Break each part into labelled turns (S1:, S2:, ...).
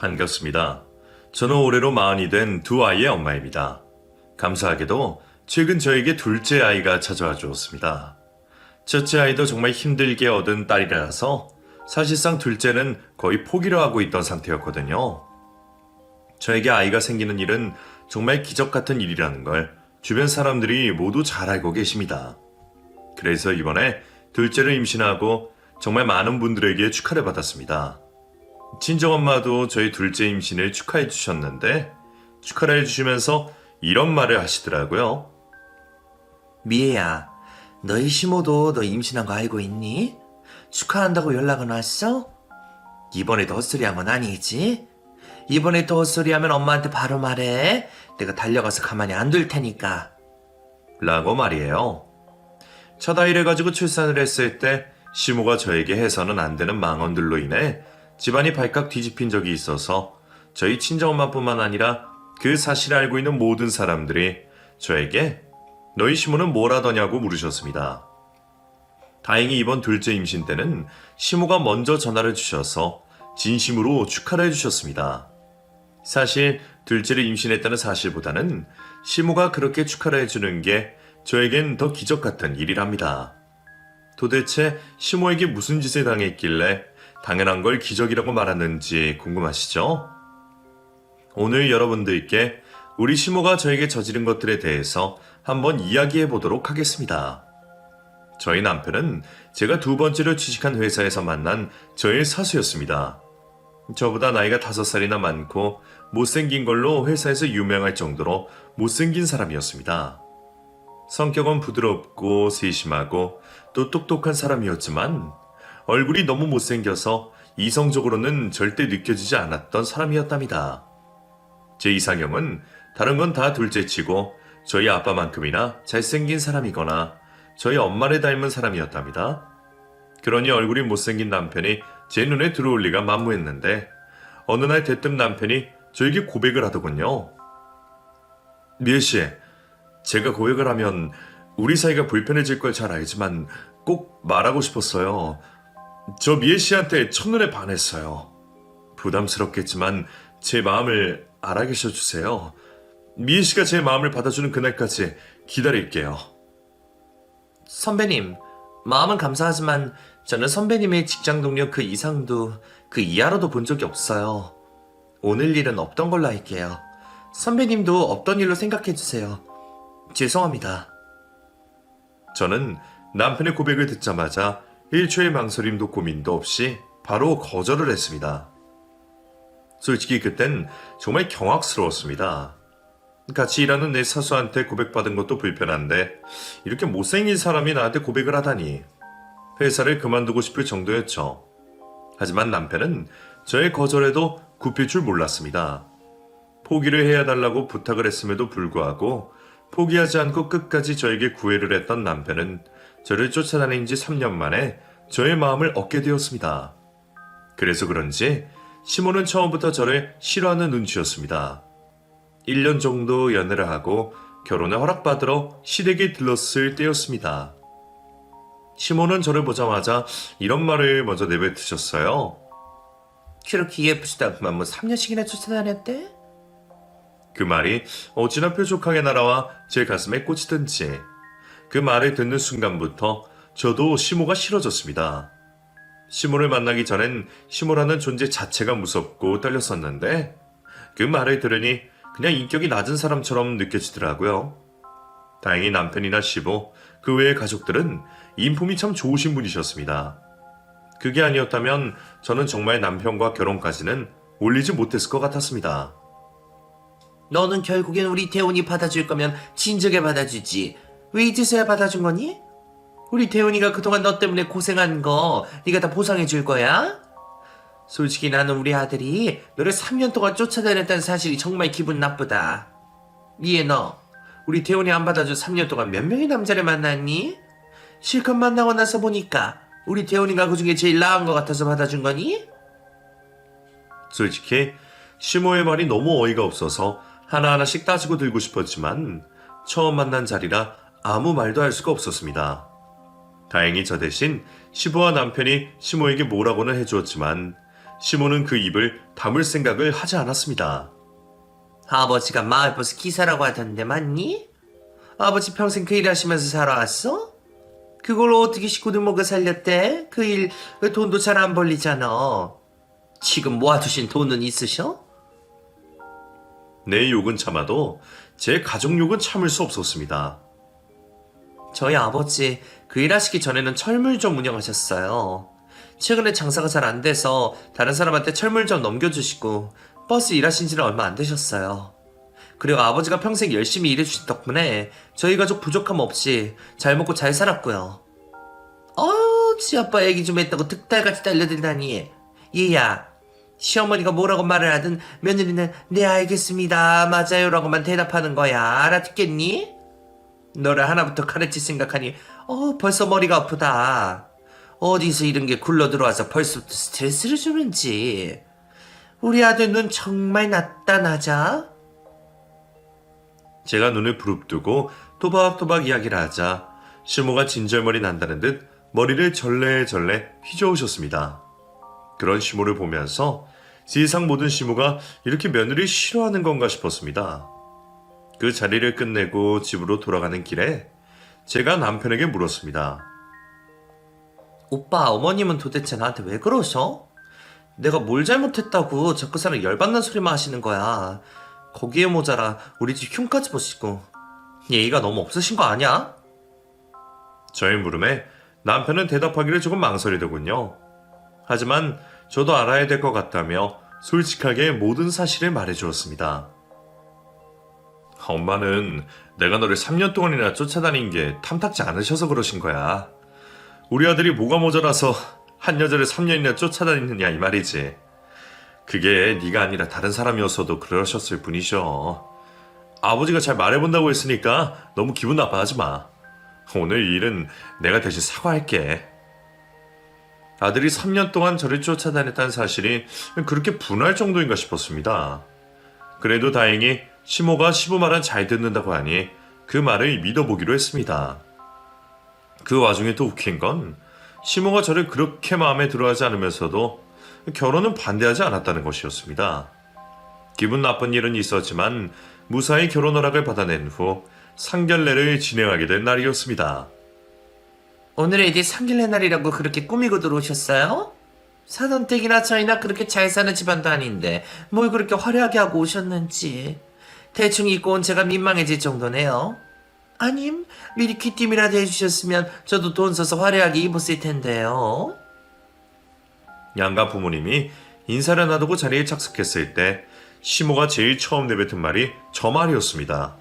S1: 반갑습니다. 저는 올해로 40이 된 두 아이의 엄마입니다. 감사하게도 최근 저에게 둘째 아이가 찾아와 주었습니다. 첫째 아이도 정말 힘들게 얻은 딸이라서 사실상 둘째는 거의 포기를 하고 있던 상태였거든요. 저에게 아이가 생기는 일은 정말 기적 같은 일이라는 걸 주변 사람들이 모두 잘 알고 계십니다. 그래서 이번에 둘째를 임신하고 정말 많은 분들에게 축하를 받았습니다. 친정엄마도 저희 둘째 임신을 축하해 주셨는데 축하를 해주시면서 이런 말을 하시더라고요.
S2: 미애야, 너희 시모도 너 임신한 거 알고 있니? 축하한다고 연락은 왔어? 이번에도 헛소리한 건 아니지? 이번에 또 헛소리하면 엄마한테 바로 말해. 내가 달려가서 가만히 안 둘 테니까.
S1: 라고 말이에요. 첫 아이를 가지고 출산을 했을 때 시모가 저에게 해서는 안 되는 망언들로 인해 집안이 발칵 뒤집힌 적이 있어서 저희 친정엄마뿐만 아니라 그 사실을 알고 있는 모든 사람들이 저에게 너희 시모는 뭘 하더냐고 물으셨습니다. 다행히 이번 둘째 임신 때는 시모가 먼저 전화를 주셔서 진심으로 축하를 해주셨습니다. 사실 둘째를 임신했다는 사실보다는 시모가 그렇게 축하를 해주는 게 저에겐 더 기적 같은 일이랍니다. 도대체 시모에게 무슨 짓을 당했길래 당연한 걸 기적이라고 말하는지 궁금하시죠? 오늘 여러분들께 우리 시모가 저에게 저지른 것들에 대해서 한번 이야기해 보도록 하겠습니다. 저희 남편은 제가 두 번째로 취직한 회사에서 만난 저의 사수였습니다. 저보다 나이가 5살이나 많고 못생긴 걸로 회사에서 유명할 정도로 못생긴 사람이었습니다. 성격은 부드럽고 세심하고 또 똑똑한 사람이었지만 얼굴이 너무 못생겨서 이성적으로는 절대 느껴지지 않았던 사람이었답니다. 제 이상형은 다른 건 다 둘째치고 저희 아빠만큼이나 잘생긴 사람이거나 저희 엄마를 닮은 사람이었답니다. 그러니 얼굴이 못생긴 남편이 제 눈에 들어올 리가 만무했는데 어느 날 대뜸 남편이 저에게 고백을 하더군요. 미애씨, 제가 고백을 하면 우리 사이가 불편해질 걸 잘 알지만 꼭 말하고 싶었어요. 저 미애씨한테 첫눈에 반했어요. 부담스럽겠지만 제 마음을 알아 계셔주세요. 미애씨가 제 마음을 받아주는 그날까지 기다릴게요.
S2: 선배님, 마음은 감사하지만 저는 선배님의 직장 동료 그 이상도 그 이하로도 본 적이 없어요. 오늘 일은 없던 걸로 할게요. 선배님도 없던 일로 생각해주세요. 죄송합니다.
S1: 저는 남편의 고백을 듣자마자 1초의 망설임도 고민도 없이 바로 거절을 했습니다. 솔직히 그땐 정말 경악스러웠습니다. 같이 일하는 내 사수한테 고백받은 것도 불편한데 이렇게 못생긴 사람이 나한테 고백을 하다니 회사를 그만두고 싶을 정도였죠. 하지만 남편은 저의 거절에도 굽힐 줄 몰랐습니다. 포기를 해야 달라고 부탁을 했음에도 불구하고 포기하지 않고 끝까지 저에게 구애를 했던 남편은 저를 쫓아다닌 지 3년 만에 저의 마음을 얻게 되었습니다. 그래서 그런지 시모는 처음부터 저를 싫어하는 눈치였습니다. 1년 정도 연애를 하고 결혼을 허락받으러 시댁에 들렀을 때였습니다. 시모는 저를 보자마자 이런 말을 먼저 내뱉으셨어요.
S2: 그렇게 예쁘시다구만 뭐 3년씩이나 쫓아다녔대?
S1: 그 말이 어찌나 뾰족하게 날아와 제 가슴에 꽂히던지 그 말을 듣는 순간부터 저도 시모가 싫어졌습니다. 시모를 만나기 전엔 시모라는 존재 자체가 무섭고 떨렸었는데 그 말을 들으니 그냥 인격이 낮은 사람처럼 느껴지더라고요. 다행히 남편이나 시모, 그 외의 가족들은 인품이 참 좋으신 분이셨습니다. 그게 아니었다면 저는 정말 남편과 결혼까지는 올리지 못했을 것 같았습니다.
S2: 너는 결국엔 우리 태훈이 받아줄 거면 진작에 받아주지. 왜 이제서야 받아준 거니? 우리 태훈이가 그동안 너 때문에 고생한 거 네가 다 보상해 줄 거야? 솔직히 나는 우리 아들이 너를 3년 동안 쫓아다녔다는 사실이 정말 기분 나쁘다. 미애 너, 우리 태훈이 안 받아줘 3년 동안 몇 명의 남자를 만났니? 실컷 만나고 나서 보니까 우리 태훈이가 그 중에 제일 나은 것 같아서 받아준 거니?
S1: 솔직히 시모의 말이 너무 어이가 없어서 하나하나씩 따지고 들고 싶었지만 처음 만난 자리라 아무 말도 할 수가 없었습니다. 다행히 저 대신 시부와 남편이 시모에게 뭐라고는 해주었지만 시모는 그 입을 다물 생각을 하지 않았습니다.
S2: 아버지가 마을버스 기사라고 하던데 맞니? 아버지 평생 그 일 하시면서 살아왔어? 그걸로 어떻게 식구들 먹여 살렸대? 그 일 돈도 잘 안 벌리잖아. 지금 모아두신 돈은 있으셔?
S1: 내 욕은 참아도 제 가족 욕은 참을 수 없었습니다.
S2: 저희 아버지 그 일 하시기 전에는 철물점 운영하셨어요. 최근에 장사가 잘 안 돼서 다른 사람한테 철물점 넘겨주시고 버스 일하신 지는 얼마 안 되셨어요. 그리고 아버지가 평생 열심히 일해주신 덕분에 저희 가족 부족함 없이 잘 먹고 잘 살았고요. 지 아빠 얘기 좀 했다고 득달같이 달려들다니. 얘야, 시어머니가 뭐라고 말을 하든 며느리는 네 알겠습니다 맞아요 라고만 대답하는 거야. 알아듣겠니? 너를 하나부터 가르칠 생각하니 벌써 머리가 아프다. 어디서 이런 게 굴러 들어와서 벌써부터 스트레스를 주는지. 우리 아들 눈 정말 났다 나자.
S1: 제가 눈을 부릅뜨고 또박또박 이야기를 하자 시모가 진절머리 난다는 듯 머리를 절레절레 휘저으셨습니다. 그런 시모를 보면서 세상 모든 시모가 이렇게 며느리를 싫어하는 건가 싶었습니다. 그 자리를 끝내고 집으로 돌아가는 길에 제가 남편에게 물었습니다.
S2: 오빠, 어머님은 도대체 나한테 왜 그러셔? 내가 뭘 잘못했다고 자꾸 사람 열받는 소리만 하시는 거야. 거기에 모자라 우리 집 흉까지 보시고 예의가 너무 없으신 거 아니야?
S1: 저의 물음에 남편은 대답하기를 조금 망설이더군요. 하지만 저도 알아야 될 것 같다며 솔직하게 모든 사실을 말해주었습니다. 엄마는 내가 너를 3년 동안이나 쫓아다닌 게 탐탁지 않으셔서 그러신 거야. 우리 아들이 뭐가 모자라서 한 여자를 3년이나 쫓아다니느냐 이 말이지. 그게 네가 아니라 다른 사람이었어도 그러셨을 뿐이죠. 아버지가 잘 말해본다고 했으니까 너무 기분 나빠하지 마. 오늘 이 일은 내가 대신 사과할게. 아들이 3년 동안 저를 쫓아다녔다는 사실이 그렇게 분할 정도인가 싶었습니다. 그래도 다행히 시모가 시부 말은 잘 듣는다고 하니 그 말을 믿어보기로 했습니다. 그 와중에 또 웃긴 건 시모가 저를 그렇게 마음에 들어하지 않으면서도 결혼은 반대하지 않았다는 것이었습니다. 기분 나쁜 일은 있었지만 무사히 결혼 허락을 받아낸 후 상견례를 진행하게 된 날이었습니다.
S2: 오늘 애기 상견례 날이라고 그렇게 꾸미고 들어오셨어요? 사돈댁이나 저희나 그렇게 잘 사는 집안도 아닌데 뭘 그렇게 화려하게 하고 오셨는지. 대충 입고 온 제가 민망해질 정도네요. 아님 미리 귀띔이라도 해주셨으면 저도 돈 써서 화려하게 입었을 텐데요.
S1: 양가 부모님이 인사를 놔두고 자리에 착석했을 때 시모가 제일 처음 내뱉은 말이 저 말이었습니다.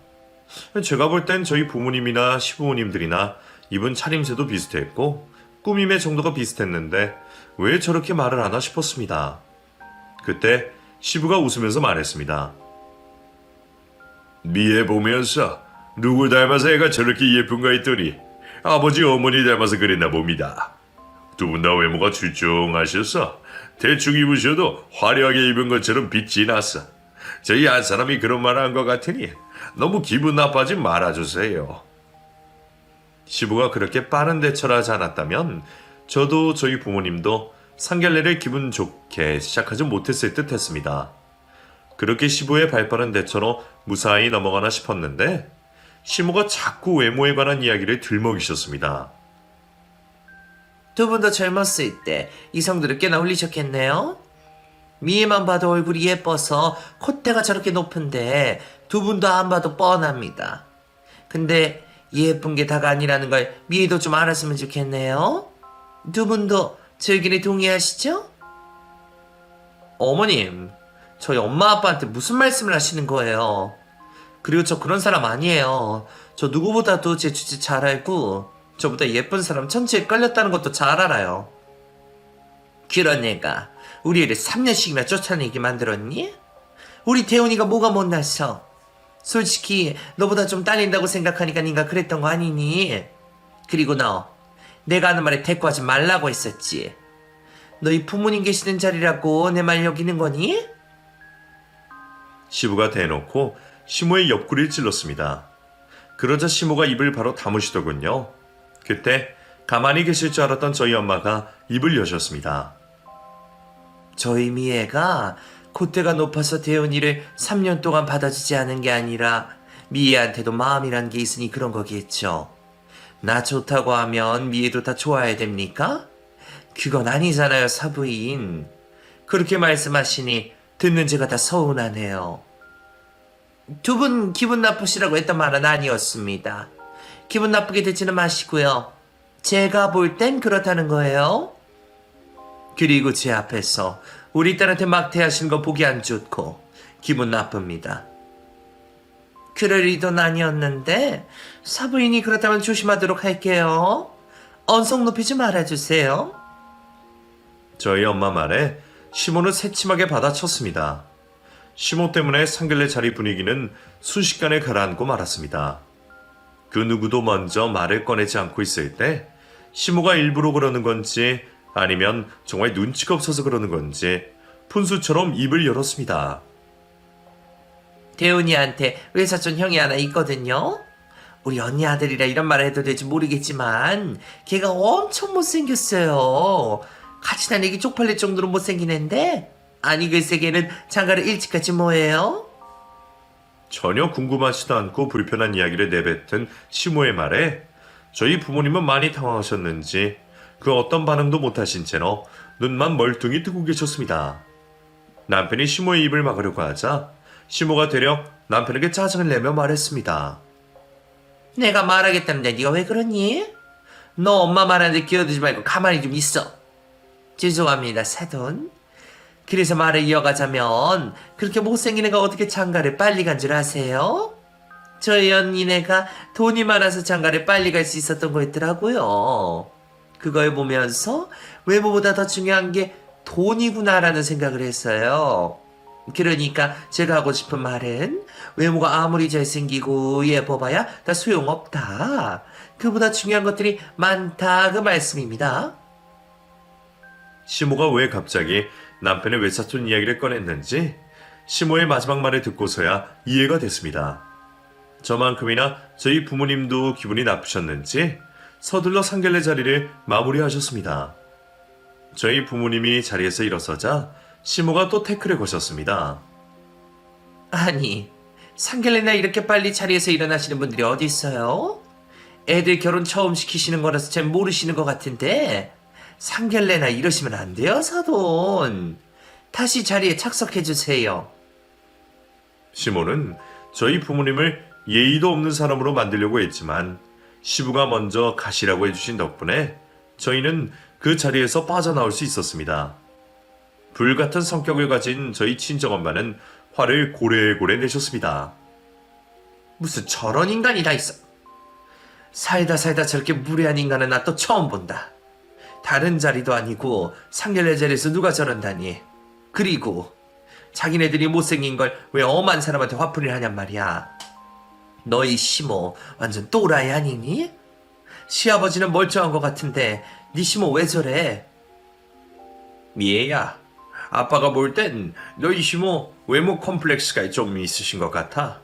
S1: 제가 볼 땐 저희 부모님이나 시부모님들이나 입은 차림새도 비슷했고 꾸밈의 정도가 비슷했는데 왜 저렇게 말을 하나 싶었습니다. 그때 시부가 웃으면서 말했습니다. 미애 보면서 누굴 닮아서 애가 저렇게 예쁜가 했더니 아버지 어머니 닮아서 그랬나 봅니다. 두 분 다 외모가 출중하셔서 대충 입으셔도 화려하게 입은 것처럼 빛이 났어. 저희 한 사람이 그런 말을 한 것 같으니 너무 기분 나빠지 말아주세요. 시부가 그렇게 빠른 대처를 하지 않았다면 저도 저희 부모님도 상견례를 기분 좋게 시작하지 못했을 듯 했습니다. 그렇게 시부의 발빠른 대처로 무사히 넘어가나 싶었는데 시모가 자꾸 외모에 관한 이야기를 들먹이셨습니다.
S2: 두 분 더 젊었을 때 이성들을 꽤나 홀리셨겠네요. 미애만 봐도 얼굴이 예뻐서 콧대가 저렇게 높은데 두 분도 안 봐도 뻔합니다. 근데 예쁜 게 다가 아니라는 걸 미애도 좀 알았으면 좋겠네요. 두 분도 제 의견에 동의하시죠? 어머님, 저희 엄마 아빠한테 무슨 말씀을 하시는 거예요? 그리고 저 그런 사람 아니에요. 저 누구보다도 제 주제 잘 알고 저보다 예쁜 사람 천체에 끌렸다는 것도 잘 알아요. 그런 애가 우리 애를 3년씩이나 쫓아내게 만들었니? 우리 태훈이가 뭐가 못나서? 솔직히 너보다 좀 딸린다고 생각하니까 네가 그랬던 거 아니니? 그리고 너 내가 하는 말에 대꾸하지 말라고 했었지. 너희 부모님 계시는 자리라고 내 말 여기는 거니?
S1: 시부가 대놓고 시모의 옆구리를 찔렀습니다. 그러자 시모가 입을 바로 다무시더군요. 그때 가만히 계실 줄 알았던 저희 엄마가 입을 여셨습니다.
S2: 저희 미애가 콧대가 높아서 대훈이를 3년 동안 받아주지 않은 게 아니라 미애한테도 마음이란 게 있으니 그런 거겠죠. 나 좋다고 하면 미애도 다 좋아야 됩니까? 그건 아니잖아요, 사부인. 그렇게 말씀하시니 듣는 제가 다 서운하네요. 두 분 기분 나쁘시라고 했던 말은 아니었습니다. 기분 나쁘게 듣지는 마시고요. 제가 볼 땐 그렇다는 거예요. 그리고 제 앞에서 우리 딸한테 막대하시는 거 보기 안 좋고 기분 나쁩니다. 그럴 의도는 아니었는데 사부인이 그렇다면 조심하도록 할게요. 언성 높이지 말아주세요.
S1: 저희 엄마 말에 시모는 새침하게 받아쳤습니다. 시모 때문에 상길래 자리 분위기는 순식간에 가라앉고 말았습니다. 그 누구도 먼저 말을 꺼내지 않고 있을 때 시모가 일부러 그러는 건지 아니면 정말 눈치가 없어서 그러는 건지 푼수처럼 입을 열었습니다.
S2: 대훈이한테 외사촌 형이 하나 있거든요. 우리 언니 아들이라 이런 말을 해도 될지 모르겠지만 걔가 엄청 못생겼어요. 같이 다니기 쪽팔릴 정도로 못생긴 앤데 아니 글쎄 걔는 장가를 일찍 갔지 뭐예요?
S1: 전혀 궁금하지도 않고 불편한 이야기를 내뱉은 시모의 말에 저희 부모님은 많이 당황하셨는지 그 어떤 반응도 못하신 채로 눈만 멀뚱히 뜨고 계셨습니다. 남편이 시모의 입을 막으려고 하자 시모가 되려 남편에게 짜증을 내며 말했습니다.
S2: 내가 말하겠다는데 네가 왜 그러니? 너 엄마 말하는데 끼어들지 말고 가만히 좀 있어. 죄송합니다, 사돈. 그래서 말을 이어가자면 그렇게 못생긴 애가 어떻게 장가를 빨리 간 줄 아세요? 저희 언니네가 돈이 많아서 장가를 빨리 갈 수 있었던 거였더라고요. 그걸 보면서 외모보다 더 중요한 게 돈이구나라는 생각을 했어요. 그러니까 제가 하고 싶은 말은 외모가 아무리 잘생기고 예뻐봐야 다 소용없다. 그보다 중요한 것들이 많다 그 말씀입니다.
S1: 시모가 왜 갑자기 남편의 외사촌 이야기를 꺼냈는지 시모의 마지막 말을 듣고서야 이해가 됐습니다. 저만큼이나 저희 부모님도 기분이 나쁘셨는지 서둘러 상견례 자리를 마무리하셨습니다. 저희 부모님이 자리에서 일어서자 시모가 또 태클을 거셨습니다.
S2: 아니, 상견례나 이렇게 빨리 자리에서 일어나시는 분들이 어디 있어요? 애들 결혼 처음 시키시는 거라서 잘 모르시는 것 같은데 상견례나 이러시면 안 돼요, 사돈. 다시 자리에 착석해 주세요.
S1: 시모는 저희 부모님을 예의도 없는 사람으로 만들려고 했지만 시부가 먼저 가시라고 해주신 덕분에 저희는 그 자리에서 빠져나올 수 있었습니다. 불같은 성격을 가진 저희 친정엄마는 화를 고래고래 내셨습니다.
S2: 무슨 저런 인간이 다 있어. 살다 저렇게 무례한 인간은 나 또 처음 본다. 다른 자리도 아니고 상견례 자리에서 누가 저런다니. 그리고 자기네들이 못생긴 걸 왜 엄한 사람한테 화풀이를 하냔 말이야. 너희 시모 완전 또라이 아니니? 시아버지는 멀쩡한 것 같은데 네 시모 왜 저래? 미애야, 아빠가 볼 땐 너희 시모 외모 컴플렉스가 좀 있으신 것 같아.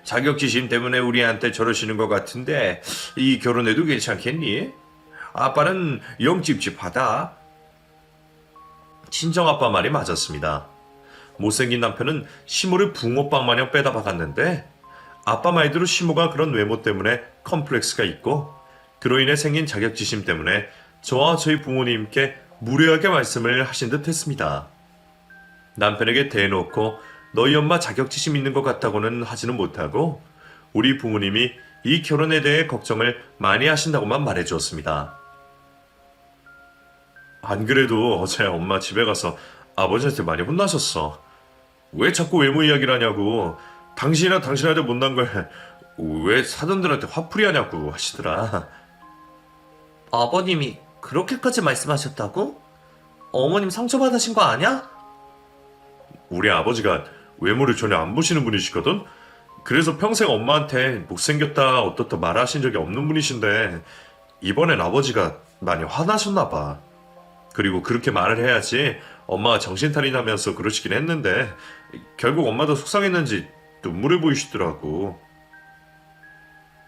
S2: 자격지심 때문에 우리한테 저러시는 것 같은데 이 결혼해도 괜찮겠니? 아빠는 영찝찝하다. 친정아빠 말이 맞았습니다. 못생긴 남편은 시모를 붕어빵 마냥 빼다 박았는데 아빠 말대로 시모가 그런 외모 때문에 컴플렉스가 있고 그로 인해 생긴 자격지심 때문에 저와 저희 부모님께 무례하게 말씀을 하신 듯 했습니다. 남편에게 대놓고 너희 엄마 자격지심 있는 것 같다고는 하지는 못하고 우리 부모님이 이 결혼에 대해 걱정을 많이 하신다고만 말해주었습니다. 안 그래도 어제 엄마 집에 가서 아버지한테 많이 혼나셨어. 왜 자꾸 외모 이야기를 하냐고. 당신이나 당신 아들 못난 걸 왜 사돈들한테 화풀이 하냐고 하시더라. 아버님이 그렇게까지 말씀하셨다고? 어머님 상처받으신 거 아냐?
S1: 우리 아버지가 외모를 전혀 안 보시는 분이시거든. 그래서 평생 엄마한테 못생겼다 어떻다 말하신 적이 없는 분이신데 이번엔 아버지가 많이 화나셨나 봐. 그리고 그렇게 말을 해야지 엄마가 정신탈이 나면서 그러시긴 했는데 결국 엄마도 속상했는지 눈물을 보이시더라고.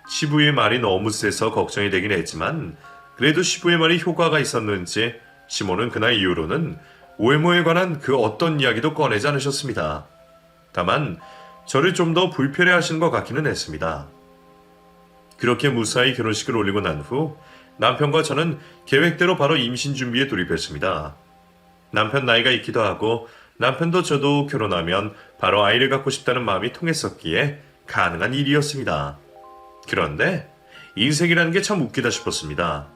S1: 시부의 말이 너무 세서 걱정이 되긴 했지만 그래도 시부의 말이 효과가 있었는지 시모는 그날 이후로는 외모에 관한 그 어떤 이야기도 꺼내지 않으셨습니다. 다만 저를 좀 더 불편해 하시는 것 같기는 했습니다. 그렇게 무사히 결혼식을 올리고 난 후 남편과 저는 계획대로 바로 임신 준비에 돌입했습니다. 남편 나이가 있기도 하고 남편도 저도 결혼하면 바로 아이를 갖고 싶다는 마음이 통했었기에 가능한 일이었습니다. 그런데 인생이라는 게 참 웃기다 싶었습니다.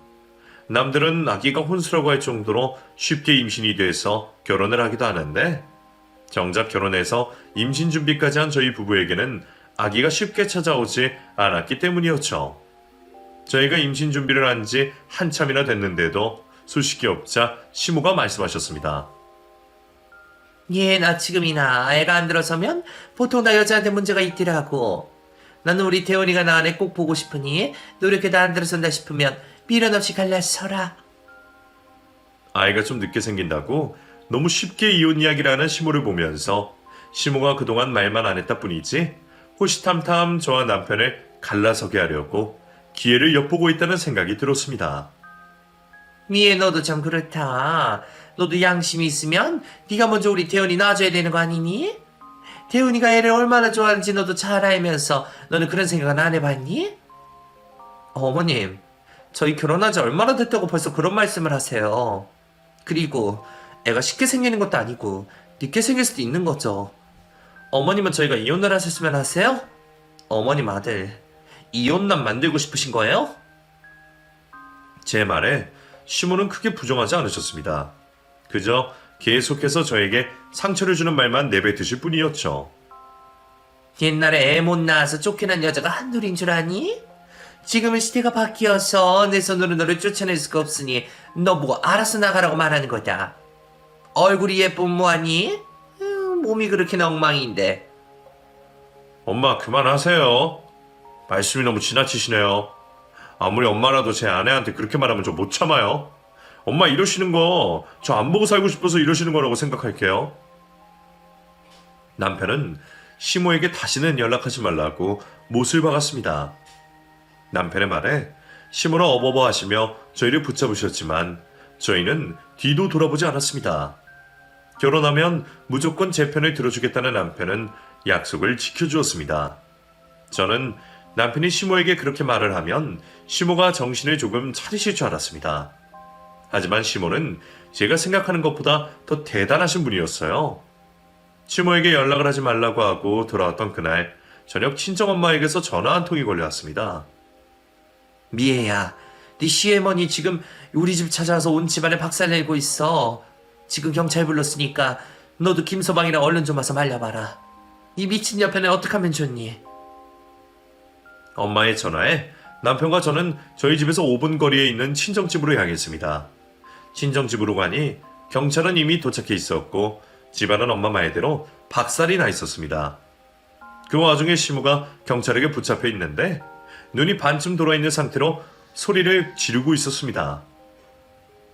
S1: 남들은 아기가 혼수라고 할 정도로 쉽게 임신이 돼서 결혼을 하기도 하는데 정작 결혼해서 임신 준비까지 한 저희 부부에게는 아기가 쉽게 찾아오지 않았기 때문이었죠. 저희가 임신 준비를 한 지 한참이나 됐는데도 소식이 없자 시모가 말씀하셨습니다.
S2: 예, 나 지금이나 애가 안 들어서면 보통 다 여자한테 문제가 있더라고. 나는 우리 태훈이가 나 안에 꼭 보고 싶으니 노력해도 안 들어선다 싶으면 미련 없이 갈라서라.
S1: 아이가 좀 늦게 생긴다고 너무 쉽게 이혼 이야기를 하는 시모를 보면서 시모가 그동안 말만 안 했다 뿐이지 호시탐탐 저와 남편을 갈라서게 하려고 기회를 엿보고 있다는 생각이 들었습니다.
S2: 미애 너도 참 그렇다. 너도 양심이 있으면 네가 먼저 우리 태훈이 낳아줘야 되는 거 아니니? 태훈이가 애를 얼마나 좋아하는지 너도 잘 알면서 너는 그런 생각은 안 해봤니? 어머님, 저희 결혼한 지 얼마나 됐다고 벌써 그런 말씀을 하세요. 그리고 애가 쉽게 생기는 것도 아니고 늦게 생길 수도 있는 거죠. 어머님은 저희가 이혼을 하셨으면 하세요? 어머님 아들, 이혼남 만들고 싶으신 거예요?
S1: 제 말에 시모는 크게 부정하지 않으셨습니다. 그저 계속해서 저에게 상처를 주는 말만 내뱉으실 뿐이었죠.
S2: 옛날에 애 못 낳아서 쫓겨난 여자가 한둘인 줄 아니? 지금은 시대가 바뀌어서 내 손으로 너를 쫓아낼 수가 없으니 너 뭐 알아서 나가라고 말하는 거다. 얼굴이 예쁜 뭐하니? 몸이 그렇게 엉망인데.
S1: 엄마 그만하세요. 말씀이 너무 지나치시네요. 아무리 엄마라도 제 아내한테 그렇게 말하면 저 못 참아요. 엄마 이러시는 거 저 안 보고 살고 싶어서 이러시는 거라고 생각할게요. 남편은 시모에게 다시는 연락하지 말라고 못을 박았습니다. 남편의 말에 시모는 어버버하시며 저희를 붙잡으셨지만 저희는 뒤도 돌아보지 않았습니다. 결혼하면 무조건 제 편을 들어주겠다는 남편은 약속을 지켜주었습니다. 저는 남편이 시모에게 그렇게 말을 하면 시모가 정신을 조금 차리실 줄 알았습니다. 하지만 시모는 제가 생각하는 것보다 더 대단하신 분이었어요. 시모에게 연락을 하지 말라고 하고 돌아왔던 그날 저녁 친정엄마에게서 전화 한 통이 걸려왔습니다.
S2: 미애야, 네 시어머니 지금 우리 집 찾아와서 온 집안에 박살내고 있어. 지금 경찰 불렀으니까 너도 김서방이랑 얼른 좀 와서 말려봐라. 이 미친 여편에 어떡하면 좋니?
S1: 엄마의 전화에 남편과 저는 저희 집에서 5분 거리에 있는 친정집으로 향했습니다. 친정집으로 가니 경찰은 이미 도착해 있었고 집안은 엄마 말대로 박살이 나 있었습니다. 그 와중에 시모가 경찰에게 붙잡혀 있는데 눈이 반쯤 돌아있는 상태로 소리를 지르고 있었습니다.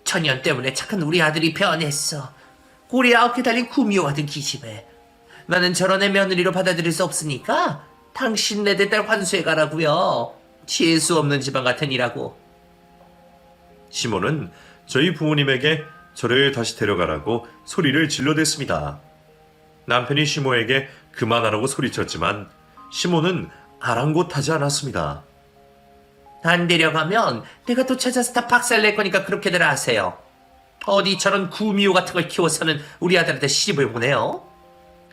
S2: 천연 때문에 착한 우리 아들이 변했어. 꼬리 9개 달린 구미호 같은 기집애. 나는 저런 애 며느리로 받아들일 수 없으니까 당신 네들 딸 환수해 가라고요. 재수 없는 집안 같으니라고.
S1: 시모는 저희 부모님에게 저를 다시 데려가라고 소리를 질러댔습니다. 남편이 시모에게 그만하라고 소리쳤지만 시모는 아랑곳하지 않았습니다.
S2: 안 데려가면 내가 또 찾아서 다 박살낼 거니까 그렇게들 하세요. 어디 저런 구미호 같은 걸 키워서는 우리 아들한테 시집을 보내요.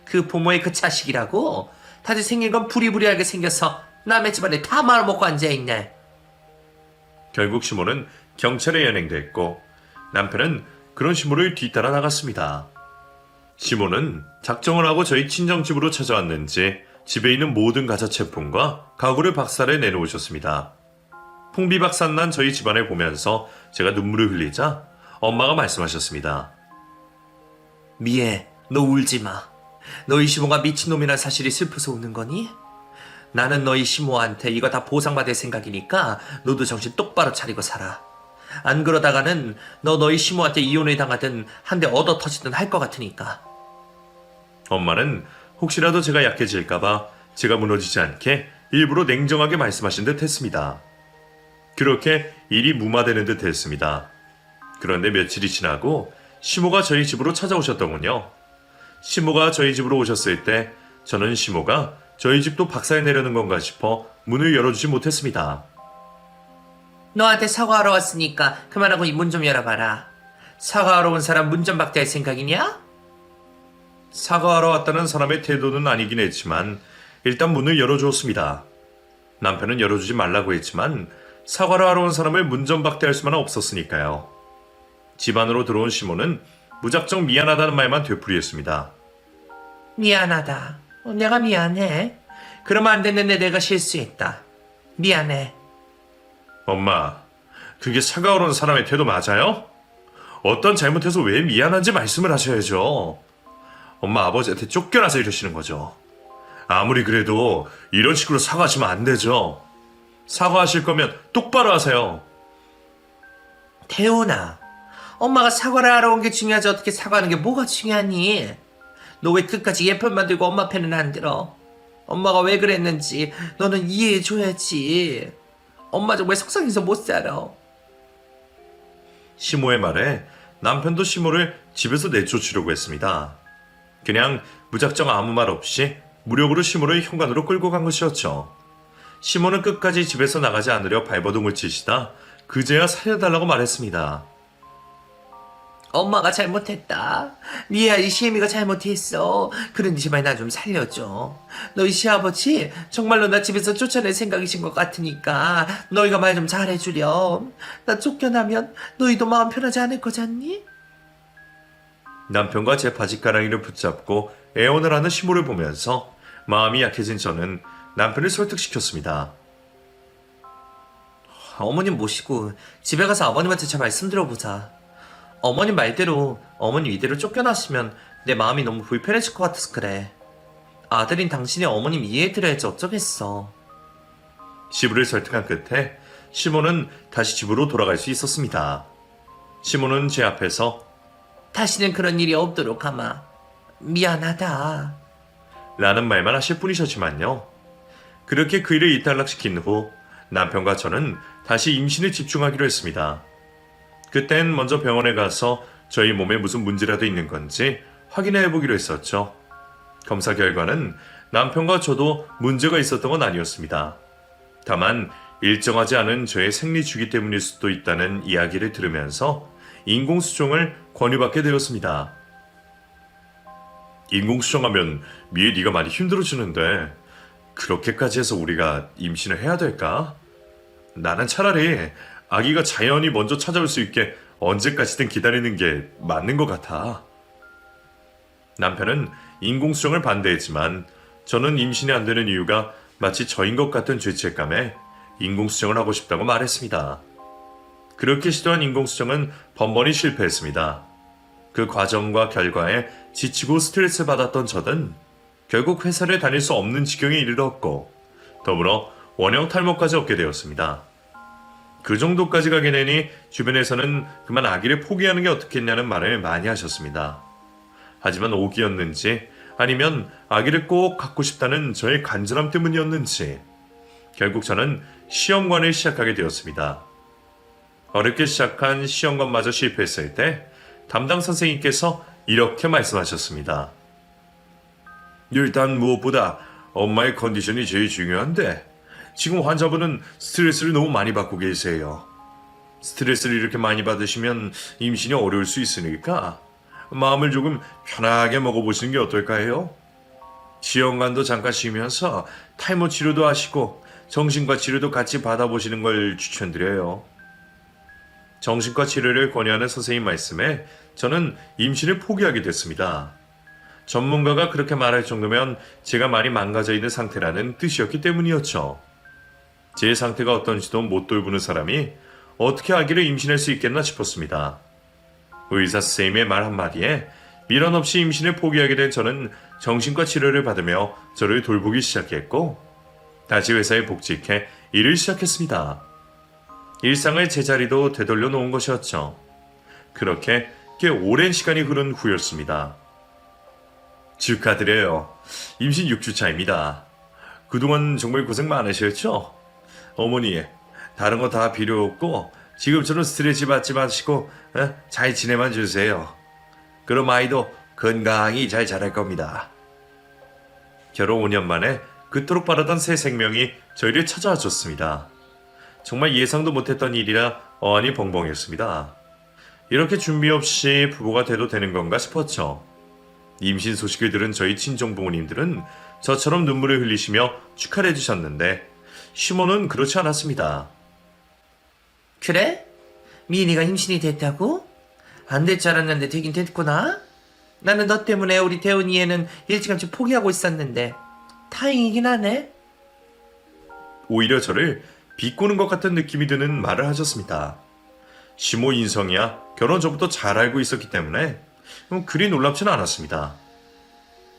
S2: 그 부모의 그 자식이라고 다들 생긴 건 부리부리하게 생겨서 남의 집안에 다 말아먹고 앉아있네.
S1: 결국 시모는 경찰에 연행됐고 남편은 그런 시모를 뒤따라 나갔습니다. 시모는 작정을 하고 저희 친정집으로 찾아왔는지 집에 있는 모든 가자체품과 가구를 박살에 내놓으셨습니다. 풍비박산난 저희 집안을 보면서 제가 눈물을 흘리자 엄마가 말씀하셨습니다.
S2: 미애, 너 울지 마. 너희 시모가 미친놈이란 사실이 슬퍼서 우는 거니? 나는 너희 시모한테 이거 다 보상받을 생각이니까 너도 정신 똑바로 차리고 살아. 안 그러다가는 너희 시모한테 이혼을 당하든 한 대 얻어 터지든 할 것 같으니까.
S1: 엄마는 혹시라도 제가 약해질까봐 제가 무너지지 않게 일부러 냉정하게 말씀하신 듯 했습니다. 그렇게 일이 무마되는 듯 했습니다. 그런데 며칠이 지나고 시모가 저희 집으로 찾아오셨더군요. 시모가 저희 집으로 오셨을 때 저는 시모가 저희 집도 박살이 내려는 건가 싶어 문을 열어주지 못했습니다.
S2: 너한테 사과하러 왔으니까 그만하고 이 문 좀 열어봐라. 사과하러 온 사람 문 좀 박대할 생각이냐?
S1: 사과하러 왔다는 사람의 태도는 아니긴 했지만 일단 문을 열어주었습니다. 남편은 열어주지 말라고 했지만 사과를 하러 온 사람을 문전박대할 수만은 없었으니까요. 집 안으로 들어온 시모는 무작정 미안하다는 말만 되풀이했습니다.
S2: 미안하다. 내가 미안해. 그러면 안 됐는데 내가 실수했다. 미안해.
S1: 엄마, 그게 사과하러 온 사람의 태도 맞아요? 어떤 잘못해서 왜 미안한지 말씀을 하셔야죠. 엄마 아버지한테 쫓겨나서 이러시는 거죠. 아무리 그래도 이런 식으로 사과하시면 안 되죠. 사과하실 거면 똑바로 하세요.
S2: 태훈아, 엄마가 사과를 하러 온 게 중요하지 어떻게 사과하는 게 뭐가 중요하니? 너 왜 끝까지 예편만 들고 엄마 편은 안 들어? 엄마가 왜 그랬는지 너는 이해해줘야지. 엄마 정말 속상해서 못 살아.
S1: 시모의 말에 남편도 시모를 집에서 내쫓으려고 했습니다. 그냥 무작정 아무 말 없이 무력으로 시모를 현관으로 끌고 간 것이었죠. 시모는 끝까지 집에서 나가지 않으려 발버둥을 치시다 그제야 살려달라고 말했습니다.
S2: 엄마가 잘못했다. 네 아이 시애미가 잘못했어. 그러니 제발 나 좀 살려줘. 너희 시아버지 정말로 나 집에서 쫓아낼 생각이신 것 같으니까 너희가 말 좀 잘해주렴. 나 쫓겨나면 너희도 마음 편하지 않을 거잖니?
S1: 남편과 제 바지가랑이를 붙잡고 애원을 하는 시모를 보면서 마음이 약해진 저는 남편을 설득시켰습니다.
S2: 어머님 모시고 집에 가서 아버님한테 제 말씀 들어보자. 어머님 말대로 어머님 이대로 쫓겨나시면 내 마음이 너무 불편해질 것 같아서 그래. 아들인 당신이 어머님 이해해드려야지 어쩌겠어.
S1: 시부를 설득한 끝에 시모는 다시 집으로 돌아갈 수 있었습니다. 시모는 제 앞에서
S2: 다시는 그런 일이 없도록 하마. 미안하다.
S1: 라는 말만 하실 뿐이셨지만요. 그렇게 그 일을 이탈락시킨 후 남편과 저는 다시 임신에 집중하기로 했습니다. 그땐 먼저 병원에 가서 저희 몸에 무슨 문제라도 있는 건지 확인해 보기로 했었죠. 검사 결과는 남편과 저도 문제가 있었던 건 아니었습니다. 다만 일정하지 않은 저의 생리 주기 때문일 수도 있다는 이야기를 들으면서 인공수정을 권유받게 되었습니다. 인공수정하면 미애 네가 많이 힘들어지는데 그렇게까지 해서 우리가 임신을 해야 될까? 나는 차라리 아기가 자연히 먼저 찾아올 수 있게 언제까지든 기다리는 게 맞는 것 같아. 남편은 인공수정을 반대했지만 저는 임신이 안 되는 이유가 마치 저인 것 같은 죄책감에 인공수정을 하고 싶다고 말했습니다. 그렇게 시도한 인공수정은 번번이 실패했습니다. 그 과정과 결과에 지치고 스트레스 받았던 저는 결국 회사를 다닐 수 없는 지경에 이르렀고 더불어 원형 탈모까지 얻게 되었습니다. 그 정도까지 가게 되니 주변에서는 그만 아기를 포기하는 게 어떻겠냐는 말을 많이 하셨습니다. 하지만 오기였는지 아니면 아기를 꼭 갖고 싶다는 저의 간절함 때문이었는지 결국 저는 시험관을 시작하게 되었습니다. 어렵게 시작한 시험관마저 실패했을 때 담당 선생님께서 이렇게 말씀하셨습니다. 일단 무엇보다 엄마의 컨디션이 제일 중요한데 지금 환자분은 스트레스를 너무 많이 받고 계세요. 스트레스를 이렇게 많이 받으시면 임신이 어려울 수 있으니까 마음을 조금 편하게 먹어보시는 게 어떨까 해요? 시험관도 잠깐 쉬면서 탈모 치료도 하시고 정신과 치료도 같이 받아보시는 걸 추천드려요. 정신과 치료를 권유하는 선생님 말씀에 저는 임신을 포기하게 됐습니다. 전문가가 그렇게 말할 정도면 제가 많이 망가져 있는 상태라는 뜻이었기 때문이었죠. 제 상태가 어떤지도 못 돌보는 사람이 어떻게 아기를 임신할 수 있겠나 싶었습니다. 의사 선생님의 말 한마디에 미련 없이 임신을 포기하게 된 저는 정신과 치료를 받으며 저를 돌보기 시작했고 다시 회사에 복직해 일을 시작했습니다. 일상의 제자리도 되돌려 놓은 것이었죠. 그렇게 꽤 오랜 시간이 흐른 후였습니다. 축하드려요. 임신 6주차입니다. 그동안 정말 고생 많으셨죠? 어머니, 다른 거 다 필요 없고 지금처럼 스트레스 받지 마시고 잘 지내만 주세요. 그럼 아이도 건강히 잘 자랄 겁니다. 결혼 5년 만에 그토록 바라던 새 생명이 저희를 찾아와 줬습니다. 정말 예상도 못했던 일이라 어안이 벙벙했습니다. 이렇게 준비 없이 부부가 돼도 되는 건가 싶었죠. 임신 소식을 들은 저희 친정 부모님들은 저처럼 눈물을 흘리시며 축하를 해주셨는데 시모는 그렇지 않았습니다.
S2: 그래? 미인이가 임신이 됐다고? 안 될 줄 알았는데 되긴 됐구나. 나는 너 때문에 우리 태훈이 애는 일찌감치 포기하고 있었는데 다행이긴 하네.
S1: 오히려 저를 비꼬는 것 같은 느낌이 드는 말을 하셨습니다. 시모 인성이야 결혼 전부터 잘 알고 있었기 때문에 그리 놀랍지는 않았습니다.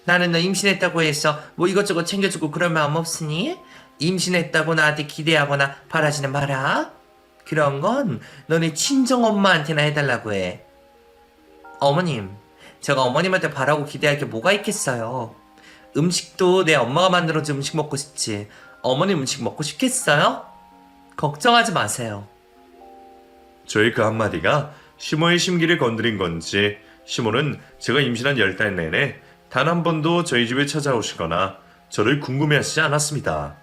S2: 나는 너 임신했다고 해서 뭐 이것저것 챙겨주고 그럴 마음 없으니 임신했다고 나한테 기대하거나 바라지는 마라. 그런 건 너네 친정엄마한테나 해달라고 해. 어머님, 제가 어머님한테 바라고 기대할 게 뭐가 있겠어요. 음식도 내 엄마가 만들어준 음식 먹고 싶지 어머님 음식 먹고 싶겠어요? 걱정하지 마세요.
S1: 저의 그 한마디가 시모의 심기를 건드린 건지 시모는 제가 임신한 10달 내내 단 한 번도 저희 집에 찾아오시거나 저를 궁금해하시지 않았습니다.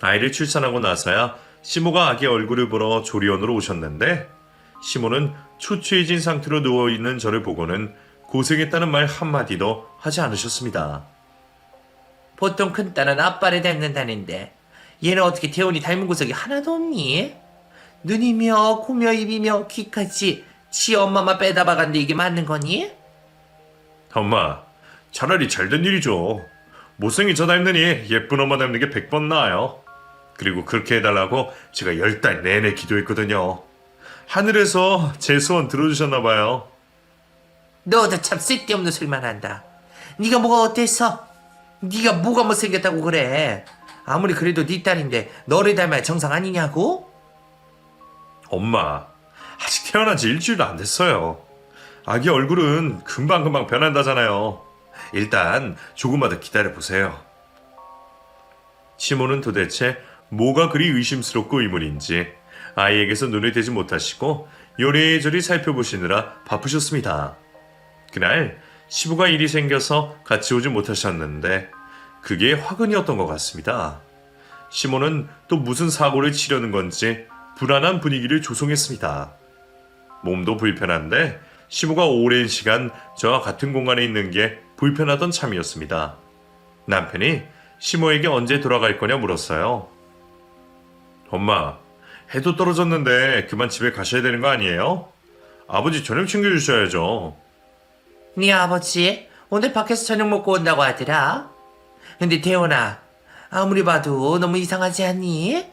S1: 아이를 출산하고 나서야 시모가 아기 얼굴을 보러 조리원으로 오셨는데 시모는 초췌해진 상태로 누워있는 저를 보고는 고생했다는 말 한마디도 하지 않으셨습니다.
S2: 보통 큰딸은 아빠를 닮는다는데 얘는 어떻게 태훈이 닮은 구석이 하나도 없니? 눈이며 코며 입이며 귀까지 지 엄마만 빼다 박았는데 이게 맞는 거니?
S1: 엄마, 차라리 잘된 일이죠. 못생긴 저 닮느니 예쁜 엄마 닮는 게 100번 나아요. 그리고 그렇게 해달라고 제가 10달 내내 기도했거든요. 하늘에서 제 소원 들어주셨나봐요.
S2: 너도 참 쓸데없는 소리만 한다. 네가 뭐가 어때서? 네가 뭐가 못생겼다고 그래? 아무리 그래도 네 딸인데 너를 닮아야 정상 아니냐고?
S1: 엄마, 아직 태어난 지 일주일도 안 됐어요. 아기 얼굴은 금방금방 변한다잖아요. 일단 조금만 더 기다려보세요. 시모는 도대체 뭐가 그리 의심스럽고 의문인지 아이에게서 눈을 떼지 못하시고 요리조리 살펴보시느라 바쁘셨습니다. 그날 시부가 일이 생겨서 같이 오지 못하셨는데 그게 화근이었던 것 같습니다. 시모는 또 무슨 사고를 치려는 건지 불안한 분위기를 조성했습니다. 몸도 불편한데 시모가 오랜 시간 저와 같은 공간에 있는 게 불편하던 참이었습니다. 남편이 시모에게 언제 돌아갈 거냐 물었어요. 엄마, 해도 떨어졌는데 그만 집에 가셔야 되는 거 아니에요? 아버지 저녁 챙겨주셔야죠.
S2: 네 아버지 오늘 밖에서 저녁 먹고 온다고 하더라. 근데 태훈아 아무리 봐도 너무 이상하지 않니?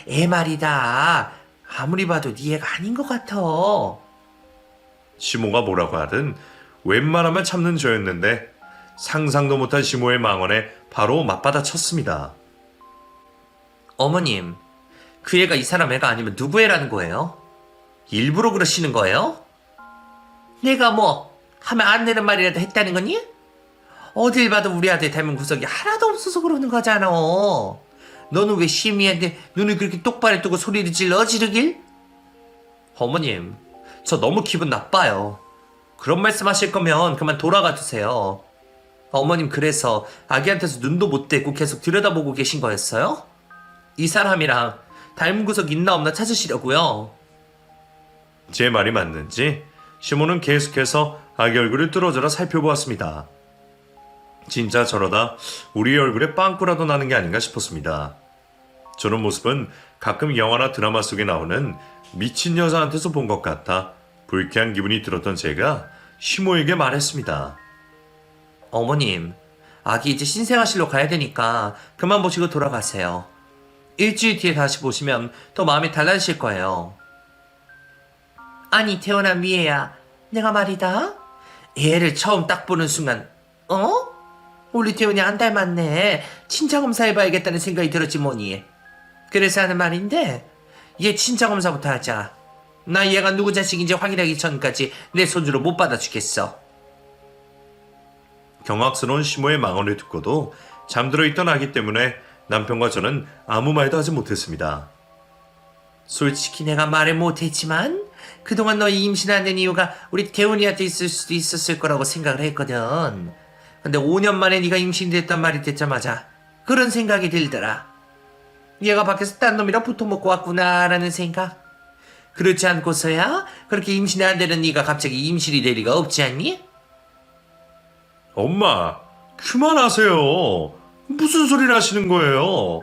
S2: 애 말이다. 아무리 봐도 네 애가 아닌 것 같아.
S1: 시모가 뭐라고 하든 웬만하면 참는 저였는데 상상도 못한 시모의 망언에 바로 맞받아 쳤습니다.
S2: 어머님, 그 애가 이 사람 애가 아니면 누구 애라는 거예요? 일부러 그러시는 거예요? 내가 뭐 하면 안 되는 말이라도 했다는 거니? 어딜 봐도 우리 아들 닮은 구석이 하나도 없어서 그러는 거잖아. 너는 왜 시미한테 눈을 그렇게 똑바로 뜨고 소리를 질러 지르길? 어머님, 저 너무 기분 나빠요. 그런 말씀 하실 거면 그만 돌아가 두세요. 어머님 그래서 아기한테서 눈도 못 떼고 계속 들여다보고 계신 거였어요? 이 사람이랑 닮은 구석 있나 없나 찾으시려고요.
S1: 제 말이 맞는지 시모는 계속해서 아기 얼굴을 뚫어져라 살펴보았습니다. 진짜 저러다 우리 얼굴에 빵꾸라도 나는 게 아닌가 싶었습니다. 저런 모습은 가끔 영화나 드라마 속에 나오는 미친 여자한테서 본 것 같아 불쾌한 기분이 들었던 제가 시모에게 말했습니다.
S2: 어머님, 아기 이제 신생아실로 가야 되니까 그만 보시고 돌아가세요. 일주일 뒤에 다시 보시면 더 마음이 달라지실 거예요. 아니 태어나 미애야, 내가 말이다. 애를 처음 딱 보는 순간 우리 태훈이 안 닮았네. 친자검사 해봐야겠다는 생각이 들었지 뭐니. 그래서 하는 말인데 얘 친자검사부터 하자. 나 얘가 누구 자식인지 확인하기 전까지 내 손주로 못 받아주겠어.
S1: 경악스러운 시모의 망언을 듣고도 잠들어 있던 아기 때문에 남편과 저는 아무 말도 하지 못했습니다.
S2: 솔직히 내가 말을 못했지만 그동안 너희 임신 안 된 이유가 우리 태훈이한테 있을 수도 있었을 거라고 생각을 했거든. 근데 5년 만에 네가 임신됐단 말이 듣자마자 그런 생각이 들더라. 얘가 밖에서 딴 놈이랑 붙어먹고 왔구나라는 생각. 그렇지 않고서야 그렇게 임신이 안 되는 네가 갑자기 임신이 될 리가 없지 않니?
S1: 엄마, 그만하세요. 무슨 소리를 하시는 거예요?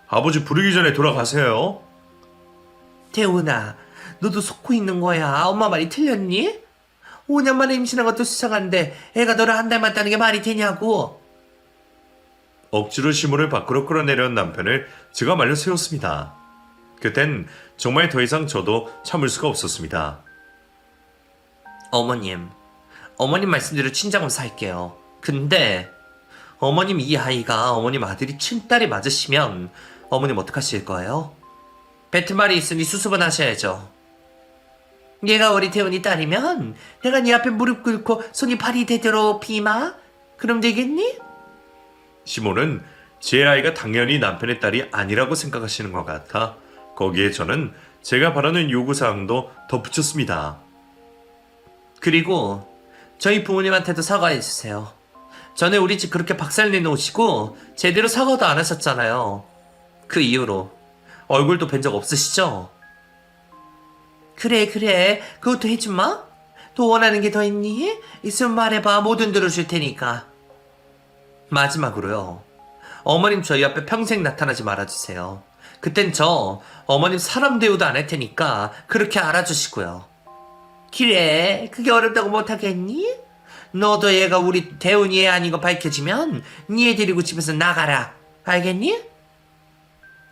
S1: 아버지 부르기 전에 돌아가세요.
S2: 태훈아, 너도 속고 있는 거야. 엄마 말이 틀렸니? 5년 만에 임신한 것도 수상한데 애가 너를 한 달 맞다는 게 말이 되냐고.
S1: 억지로 시모를 밖으로 끌어내려온 남편을 제가 말려 세웠습니다. 그땐 정말 더 이상 저도 참을 수가 없었습니다.
S2: 어머님 말씀대로 친자검사 할게요. 근데 어머님 이 아이가 어머님 아들이 친딸이 맞으시면 어머님 어떡하실 거예요? 뱉은 말이 있으니 수습은 하셔야죠. 얘가 우리 태훈이 딸이면 내가 네 앞에 무릎 꿇고 손이 발이 되도록 비마? 그럼 되겠니?
S1: 시모는 제 아이가 당연히 남편의 딸이 아니라고 생각하시는 것 같아 거기에 저는 제가 바라는 요구사항도 덧붙였습니다.
S2: 그리고 저희 부모님한테도 사과해주세요. 전에 우리 집 그렇게 박살 내놓으시고 제대로 사과도 안 하셨잖아요. 그 이후로 얼굴도 뵌 적 없으시죠? 그래 그것도 해줌마? 또 원하는 게 더 있니? 있으면 말해봐. 뭐든 들어줄 테니까. 마지막으로요. 어머님 저희 앞에 평생 나타나지 말아주세요. 그땐 저 어머님 사람 대우도 안 할 테니까 그렇게 알아주시고요. 그래 그게 어렵다고 못하겠니? 너도 얘가 우리 대훈이 애 아닌 거 밝혀지면 니 애 데리고 집에서 나가라. 알겠니?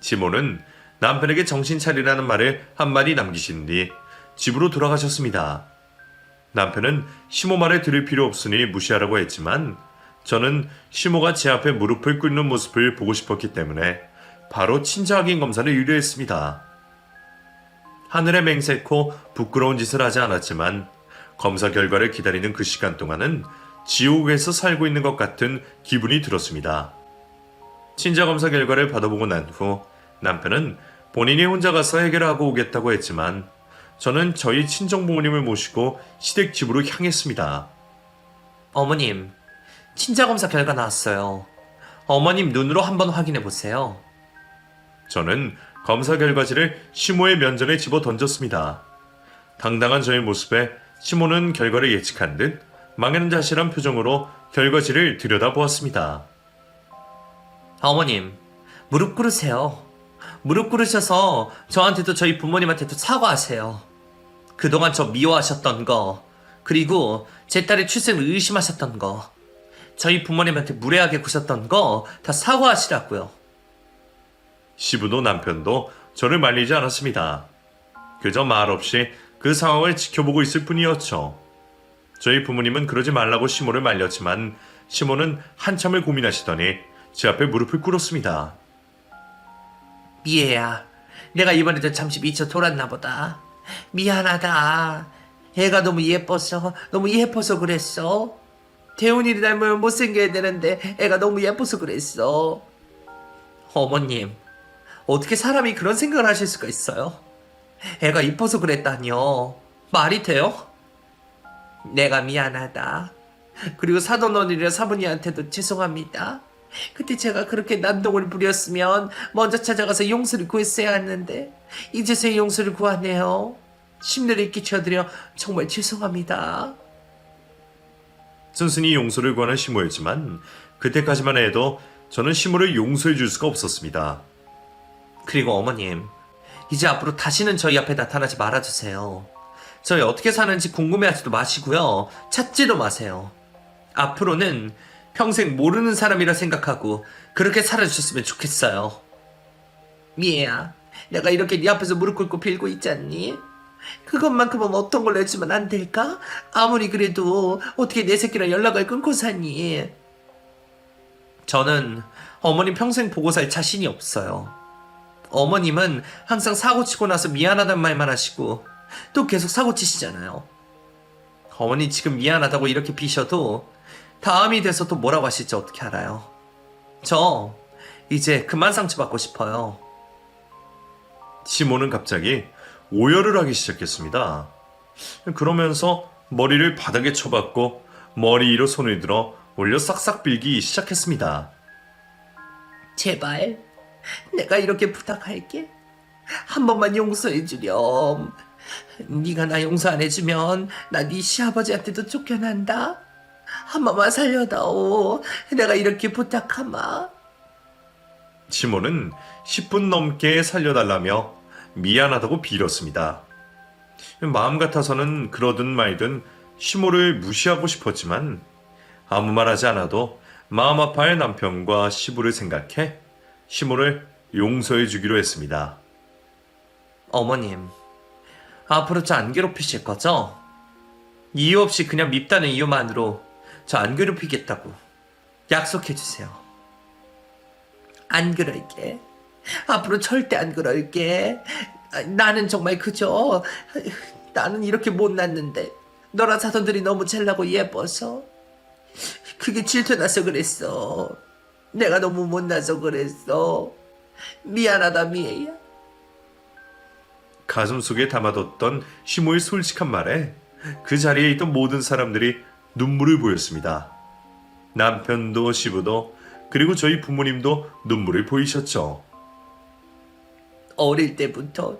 S1: 시모는 남편에게 정신 차리라는 말을 한마디 남기신 뒤 집으로 돌아가셨습니다. 남편은 시모 말을 들을 필요 없으니 무시하라고 했지만 저는 시모가 제 앞에 무릎을 꿇는 모습을 보고 싶었기 때문에 바로 친자 확인 검사를 의뢰했습니다. 하늘에 맹세코 부끄러운 짓을 하지 않았지만 검사 결과를 기다리는 그 시간 동안은 지옥에서 살고 있는 것 같은 기분이 들었습니다. 친자 검사 결과를 받아보고 난 후 남편은 본인이 혼자 가서 해결하고 오겠다고 했지만 저는 저희 친정 부모님을 모시고 시댁 집으로 향했습니다.
S2: 어머님 친자검사 결과 나왔어요. 어머님 눈으로 한번 확인해 보세요.
S1: 저는 검사 결과지를 시모의 면전에 집어 던졌습니다. 당당한 저의 모습에 시모는 결과를 예측한 듯 망연자실한 표정으로 결과지를 들여다보았습니다.
S2: 어머님 무릎 꿇으세요. 무릎 꿇으셔서 저한테도 저희 부모님한테도 사과하세요. 그동안 저 미워하셨던 거, 그리고 제 딸의 출생을 의심하셨던 거, 저희 부모님한테 무례하게 구셨던 거 다 사과하시라고요.
S1: 시부도 남편도 저를 말리지 않았습니다. 그저 말없이 그 상황을 지켜보고 있을 뿐이었죠. 저희 부모님은 그러지 말라고 시모를 말렸지만 시모는 한참을 고민하시더니 제 앞에 무릎을 꿇었습니다.
S2: 미애야, 내가 이번에도 잠시 미쳐 돌았나 보다. 미안하다. 애가 너무 예뻐서 그랬어. 태훈이를 닮으면 못생겨야 되는데 애가 너무 예뻐서 그랬어. 어머님, 어떻게 사람이 그런 생각을 하실 수가 있어요? 애가 이뻐서 그랬다니요. 말이 돼요? 내가 미안하다. 그리고 사돈 언니랑 사부님한테도 죄송합니다. 그때 제가 그렇게 난동을 부렸으면 먼저 찾아가서 용서를 구했어야 했는데 이제서야 용서를 구하네요. 심려를 끼쳐드려 정말 죄송합니다.
S1: 순순히 용서를 구하는 시모였지만 그때까지만 해도 저는 시모를 용서해 줄 수가 없었습니다.
S2: 그리고 어머님, 이제 앞으로 다시는 저희 앞에 나타나지 말아주세요. 저희 어떻게 사는지 궁금해하지도 마시고요. 찾지도 마세요. 앞으로는 평생 모르는 사람이라 생각하고 그렇게 살아주셨으면 좋겠어요. 미애야, 내가 이렇게 네 앞에서 무릎 꿇고 빌고 있잖니? 그것만큼은 어떤 걸로 해주면 안 될까? 아무리 그래도 어떻게 내 새끼랑 연락을 끊고 사니? 저는 어머님 평생 보고 살 자신이 없어요. 어머님은 항상 사고치고 나서 미안하단 말만 하시고 또 계속 사고치시잖아요. 어머니 지금 미안하다고 이렇게 비셔도 다음이 돼서 또 뭐라고 하실지 어떻게 알아요? 저 이제 그만 상처받고 싶어요.
S1: 시모는 갑자기 오열을 하기 시작했습니다. 그러면서 머리를 바닥에 쳐박고 머리 위로 손을 들어 올려 싹싹 빌기 시작했습니다.
S2: 제발 내가 이렇게 부탁할게. 한 번만 용서해 주렴. 네가 나 용서 안 해주면 나 네 시아버지한테도 쫓겨난다. 한 번만 살려다오. 내가 이렇게 부탁하마.
S1: 시모는 10분 넘게 살려달라며 미안하다고 빌었습니다. 마음 같아서는 그러든 말든 시모를 무시하고 싶었지만 아무 말 하지 않아도 마음 아파할 남편과 시부를 생각해 시모를 용서해 주기로 했습니다.
S2: 어머님, 앞으로 저 안 괴롭히실 거죠? 이유 없이 그냥 밉다는 이유만으로 저 안 괴롭히겠다고 약속해 주세요. 안 그럴게. 앞으로 절대 안 그럴게. 나는 정말 그저 나는 이렇게 못났는데 너랑 사돈들이 너무 잘나고 예뻐서 그게 질투나서 그랬어. 내가 너무 못나서 그랬어. 미안하다 미애야.
S1: 가슴속에 담아뒀던 시모의 솔직한 말에 그 자리에 있던 모든 사람들이 눈물을 보였습니다. 남편도 시부도 그리고 저희 부모님도 눈물을 보이셨죠.
S2: 어릴 때부터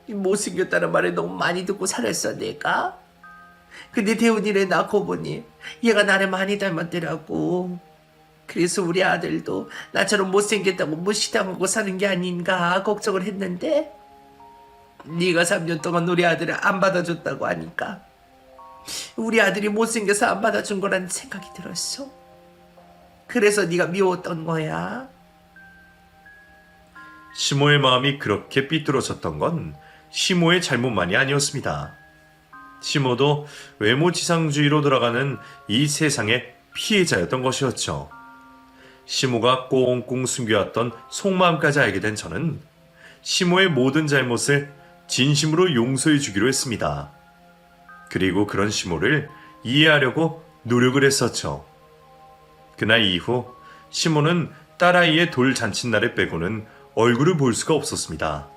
S2: 못생겼다는 말을 너무 많이 듣고 살았어 내가. 근데 대훈이를 낳고 보니 얘가 나를 많이 닮았더라고. 그래서 우리 아들도 나처럼 못생겼다고 무시당하고 사는 게 아닌가 걱정을 했는데 네가 3년 동안 우리 아들을 안 받아줬다고 하니까 우리 아들이 못생겨서 안 받아준 거라는 생각이 들었어. 그래서 네가 미웠던 거야.
S1: 시모의 마음이 그렇게 삐뚤어졌던 건 시모의 잘못만이 아니었습니다. 시모도 외모 지상주의로 돌아가는 이 세상의 피해자였던 것이었죠. 시모가 꽁꽁 숨겨왔던 속마음까지 알게 된 저는 시모의 모든 잘못을 진심으로 용서해 주기로 했습니다. 그리고 그런 시모를 이해하려고 노력을 했었죠. 그날 이후 시모는 딸아이의 돌 잔칫날을 빼고는 얼굴을 볼 수가 없었습니다.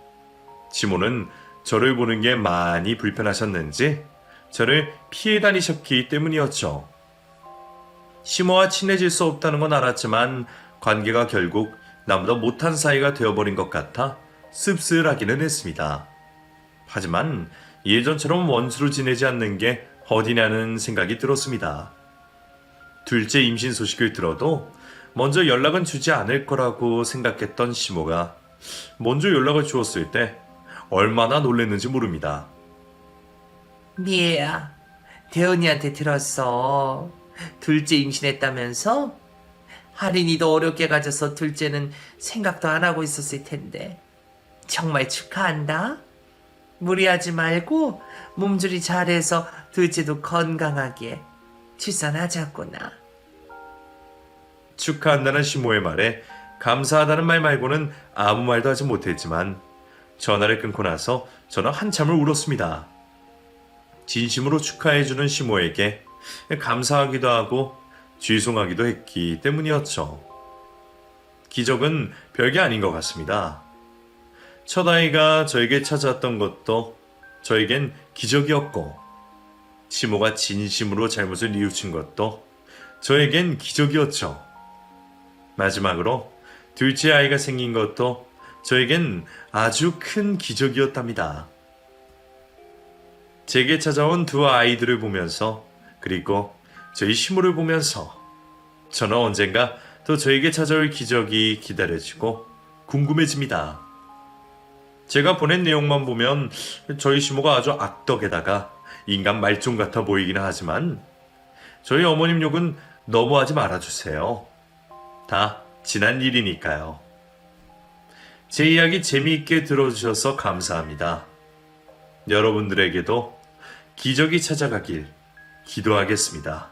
S1: 시모는 저를 보는 게 많이 불편하셨는지 저를 피해 다니셨기 때문이었죠. 시모와 친해질 수 없다는 건 알았지만 관계가 결국 나보다 못한 사이가 되어버린 것 같아 씁쓸하기는 했습니다. 하지만 예전처럼 원수로 지내지 않는 게 어디냐는 생각이 들었습니다. 둘째 임신 소식을 들어도 먼저 연락은 주지 않을 거라고 생각했던 시모가 먼저 연락을 주었을 때 얼마나 놀랐는지 모릅니다.
S2: 미애야, 대은이한테 들었어. 둘째 임신했다면서? 할인이도 어렵게 가져서 둘째는 생각도 안 하고 있었을 텐데. 정말 축하한다. 무리하지 말고 몸조리 잘해서 둘째도 건강하게 출산하자꾸나.
S1: 축하한다는 시모의 말에 감사하다는 말 말고는 아무 말도 하지 못했지만 전화를 끊고 나서 저는 한참을 울었습니다. 진심으로 축하해주는 시모에게 감사하기도 하고 죄송하기도 했기 때문이었죠. 기적은 별게 아닌 것 같습니다. 첫 아이가 저에게 찾아왔던 것도 저에겐 기적이었고 시모가 진심으로 잘못을 뉘우친 것도 저에겐 기적이었죠. 마지막으로 둘째 아이가 생긴 것도 저에겐 아주 큰 기적이었답니다. 제게 찾아온 두 아이들을 보면서 그리고 저희 시모를 보면서 저는 언젠가 또 저에게 찾아올 기적이 기다려지고 궁금해집니다. 제가 보낸 내용만 보면 저희 시모가 아주 악덕에다가 인간 말종 같아 보이긴 하지만 저희 어머님 욕은 너무하지 말아주세요. 다 지난 일이니까요. 제 이야기 재미있게 들어주셔서 감사합니다. 여러분들에게도 기적이 찾아가길 기도하겠습니다.